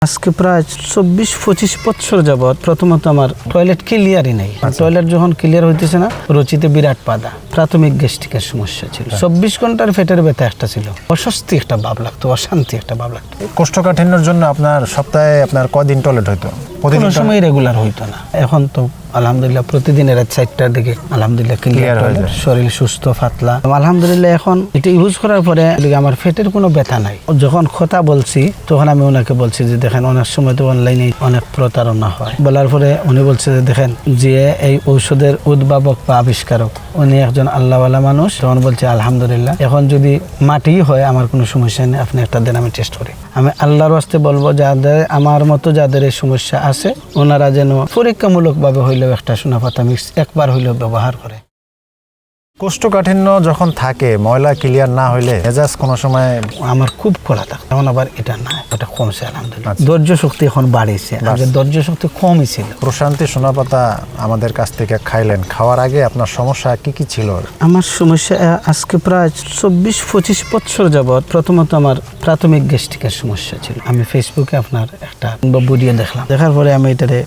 আজকে প্রায় 24-25 বছর যাবৎ প্রথমত আমার টয়লেট ক্লিয়ারই নেই। টয়লেট যখন ক্লিয়ার হইতেছে না, রুচিতে বিরাট বাধা, প্রাথমিক গ্যাস্ট্রিকের সমস্যা ছিল। 24 ঘন্টার পেটের ব্যথা একটা ছিল, অস্বস্তি একটা ভাব লাগতো, অশান্তি একটা ভাব লাগতো। কোষ্ঠকাঠিন্যের জন্য আপনার সপ্তাহে কদিন টয়লেট হইতো? কোনো সময় রেগুলার হইতো না। এখন তো আলহামদুলিল্লাহ প্রতিদিন রাত 4টার দিকে আলহামদুলিল্লাহ ক্লিয়ার হয়ে যায়, শরীর সুস্থ পাতলা আলহামদুলিল্লাহ। এখন এটা ইউজ করার পরে আমার পেটের কোনো ব্যথা নাই। যখন কথা বলছি তখন আমি ওনাকে বলছি যে দেখেন, অনেক সময় তো অনলাইনে অনেক প্রতারণা হয়। বলার পরে উনি বলছে যে দেখেন, যে এই ঔষধের উদ্ভাবক বা আবিষ্কারক উনি একজন আল্লাহওয়ালা মানুষ। তখন বলছে আলহামদুলিল্লাহ, এখন যদি মাটি হয় আমার কোনো সমস্যা নেই, আপনি একটা দিন আমি টেস্ট করি। আমি আল্লাহর ওয়াস্তে বলবো যাদের আমার মতো যাদের এই সমস্যা আছে, ওনারা যেন পরীক্ষামূলকভাবে হইলেও একটা সোনাপাতা মিক্স একবার হইলেও ব্যবহার করে। কোষ্ঠকাঠিন্য যখন থাকে, ময়লা ক্লিয়ার না হইলে মেজাজ কোনো সময় আমার খুব খোলা থাকে, এখন আবার এটা না, এটা কমছে আলহামদুলিল্লাহ। ধৈর্য শক্তি এখন বাড়িয়েছে, আগে ধৈর্য শক্তি কমই ছিল। প্রশান্তি সোনাপাতা আমাদের কাছ থেকে খাইলেন, খাওয়ার আগে আপনার সমস্যা কি কি ছিল? আমার সমস্যা আজকে প্রায় 24-25 বছর যাবৎ প্রথমত আমার প্রাথমিক গ্যাস্ট্রিকের সমস্যা ছিল। আমি ফেসবুকে আপনার একটা ভিডিও দেখলাম, দেখার পরে আমি এটারে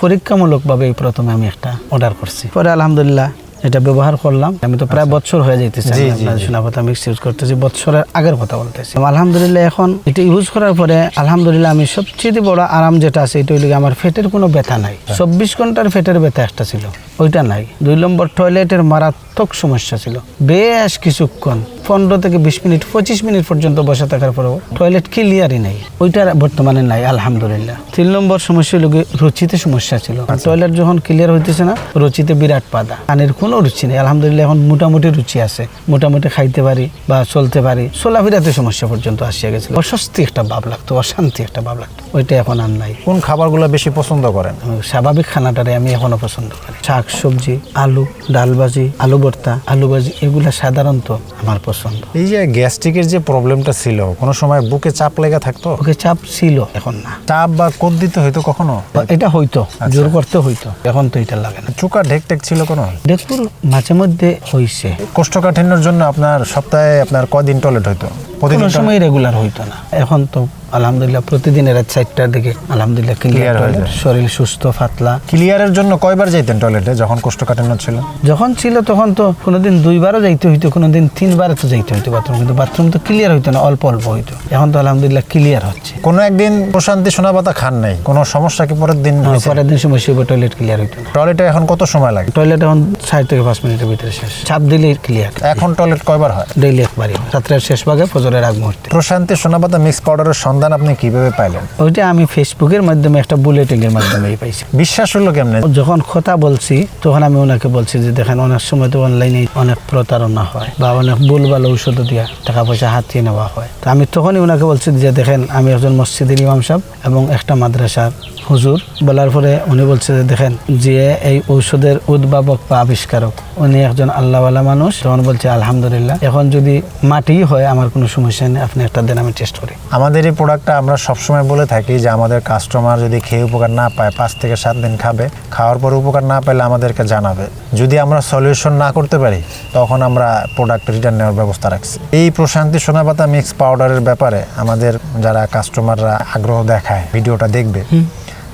পরীক্ষামূলকভাবে প্রথমে আমি একটা অর্ডার করছি। পরে আলহামদুলিল্লাহ এটা ব্যবহার করলাম। আমি তো প্রায় বছর হয়ে যাইতেছি সোনাপাতা মিক্স ইউজ করতেছি, বছরের আগের কথা বলতেছি। আলহামদুলিল্লাহ এখন এটা ইউজ করার পরে আলহামদুলিল্লাহ আমি সবচেয়ে বড় আরাম যেটা আছে এটা হইলে আমার পেটের কোনো ব্যথা নাই। 24 ঘন্টার পেটের ব্যথা একটা ছিল, ওইটা নাই। 2 নম্বর টয়লেটের মারাত্মক সমস্যা ছিল, বেশ কিছুক্ষণ 15 থেকে 20 মিনিট 25 মিনিট পর্যন্ত বসে থাকার পরেও টয়লেট ক্লিয়ারই নাই, ওইটা বর্তমানে নাই আলহামদুলিল্লাহ। 3 নম্বর সমস্যা হলো রুচিতে সমস্যা ছিল। টয়লেট যখন ক্লিয়ার হইতেছে না, রুচিতে বিরাট বাধা, পানির কোনো রুচি নেই। আলহামদুলিল্লাহ এখন মোটামুটি রুচি আছে, মোটামুটি খাইতে পারি বা চলতে পারি। চলাফেরাতে সমস্যা পর্যন্ত আসিয়া গেছিল, অস্বস্তি একটা ভাব লাগতো, অশান্তি একটা ভাব লাগতো, ওইটা এখন আর নাই। কোন খাবারগুলো বেশি পছন্দ করেন? স্বাভাবিক খানাটারে আমি এখনো পছন্দ করি। শাক সবজি, আলু, ডাল ভাজি, আলু ভর্তা, আলু ভাজি, এগুলা সাধারণত আমার পছন্দ। এই যে গ্যাস্ট্রিকের যে প্রবলেমটা ছিল, কোনো সময় বুকে চাপ লেগে থাকতো? বুকে চাপ ছিল, এখন না। চাপ বা কোদ দিতে হইতো কখনো? এটা হইতো, জোর করতে হইতো, এখন তো এটা লাগে না। চুকা ঢেক ছিল কোনো? দেখুন মাঝে মধ্যে হইছে। কোষ্ঠকাঠিন্যের জন্য আপনার সপ্তাহে কদিন টয়লেট হইতো? কোনো সময় রেগুলার হইতো না। এখন তো আলহামদুলিল্লাহ প্রতিদিন রাত 4টার দিকে আলহামদুলিল্লাহ ক্লিয়ার হয়ে যায়, শরীর সুস্থ পাতলা। ক্লিয়ারের জন্য কয়বার যাইতেন টয়লেটে যখন কোষ্ঠকাঠিন্য ছিল? যখন ছিল তখন তো কোনোদিন 2বারও যাইতে হইতো, কোনোদিন 3বারও তো যাইতে হইতো বাথরুম, কিন্তু বাথরুম তো ক্লিয়ার হইতো না, অল্প অল্প হইতো। এখন তো আলহামদুলিল্লাহ ক্লিয়ার হচ্ছে। কোনো একদিন প্রশান্তি সোনাপাতা খান নাই, কোনো সমস্যা কি পরের দিন? পরের দিন সমস্যা হবে, টয়লেট ক্লিয়ার হইতো না। টয়লেটে এখন কত সময় লাগে? টয়লেট এখন 4 থেকে 5 মিনিটের ভিতরে শেষ, চাপ দিলেই ক্লিয়ার। এখন টয়লেট কয়বার হয়? ডেইলি একবারই, রাত্রের শেষ ভাগে, ফজরের আগ মুহূর্তে। প্রশান্তি সোনাপাতা মিক্স পাউডারের সন্ধান আপনি কিভাবে পাইলেন? ওইটা আমি ফেসবুকের মাধ্যমে একটা বুলেটিনের মাধ্যমেই পাইছি। বিশ্বাস হলো কেমনে? যখন কথা বলছি তখন আমি ওনাকে বলছি যে দেখেন, অনেক সময় তো অনলাইনে অনেক প্রতারণা হয় বা অনেক ভুলভাল ঔষধ দিয়া টাকা পয়সা হাতিয়ে নেওয়া হয়। তো আমি তখনই ওনাকে বলছি যে দেখেন, আমি একজন মসজিদের ইমাম সাহেব এবং একটা মাদ্রাসার হুজুর। বলার পরে উনি বলছে যে দেখেন, যে এই ঔষধের উদ্ভাবক বা আবিষ্কারক উনি একজন আল্লাহওয়ালা মানুষ। তখন বলছে আলহামদুলিল্লাহ, এখন যদি মাটি হয় আমার কোনো সমস্যা নেই, আপনি একটা দিন আমি টেস্ট করি। আমাদের এই প্রোডাক্টটা আমরা সবসময় বলে থাকি যে আমাদের কাস্টমার যদি খেয়ে উপকার না পায় 5 থেকে 7 দিন খাবে, খাওয়ার পর উপকার না পেলে আমাদেরকে জানাবে। যদি আমরা সলিউশন না করতে পারি তখন আমরা প্রোডাক্ট রিটার্ন নেওয়ার ব্যবস্থা রাখছি। এই প্রশান্তি সোনাপাতা মিক্স পাউডারের ব্যাপারে আমাদের যারা কাস্টমাররা আগ্রহ দেখায়, ভিডিওটা দেখবে,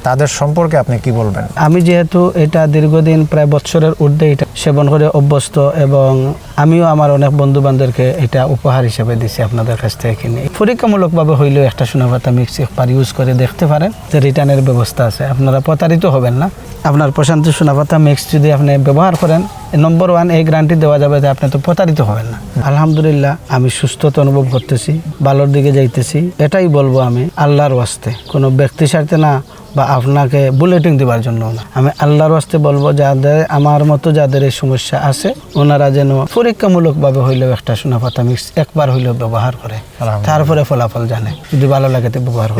তাদের সম্পর্কে আপনি কি বলবেন? আমি যেহেতু এটা দীর্ঘদিন প্রায় বছরের ঊর্ধ্বে এটা সেবন করে অভ্যস্ত, এবং আমিও আমার অনেক বন্ধু বান্ধবকে এটা উপহার হিসেবে দিছি আপনাদের কাছ থেকে কিনে। পরীক্ষামূলকভাবে হইলেও একটা সোনাপাতা মিক্স একবার ইউজ করে দেখতে পারেন, যে রিটার্নের ব্যবস্থা আছে, আপনারা প্রতারিত হবেন না। আপনার প্রশান্তি সোনাপাতা মিক্স যদি আপনি ব্যবহার করেন, নম্বর 1 এই গ্যারান্টি দেওয়া যাবে যে আপনি তো প্রতারিত হবেন না। আলহামদুলিল্লাহ আমি সুস্থতা অনুভব করতেছি, ভালোর দিকে যাইতেছি। এটাই বলবো আমি আল্লাহর ওয়াস্তে, কোনো ব্যক্তির সাথে না বা আপনাকে বুলেটিং দেওয়ার জন্য না। আমি আল্লাহর ওয়াস্তে বলবো যাদের আমার মতো যাদের এই সমস্যা আছে, ওনারা যেন পরীক্ষামূলকভাবে হইলেও একটা সোনাপাতা মিক্স একবার হইলেও ব্যবহার করে, তারপরে ফলাফল জানে। যদি ভালো লাগে তো ব্যবহার করে।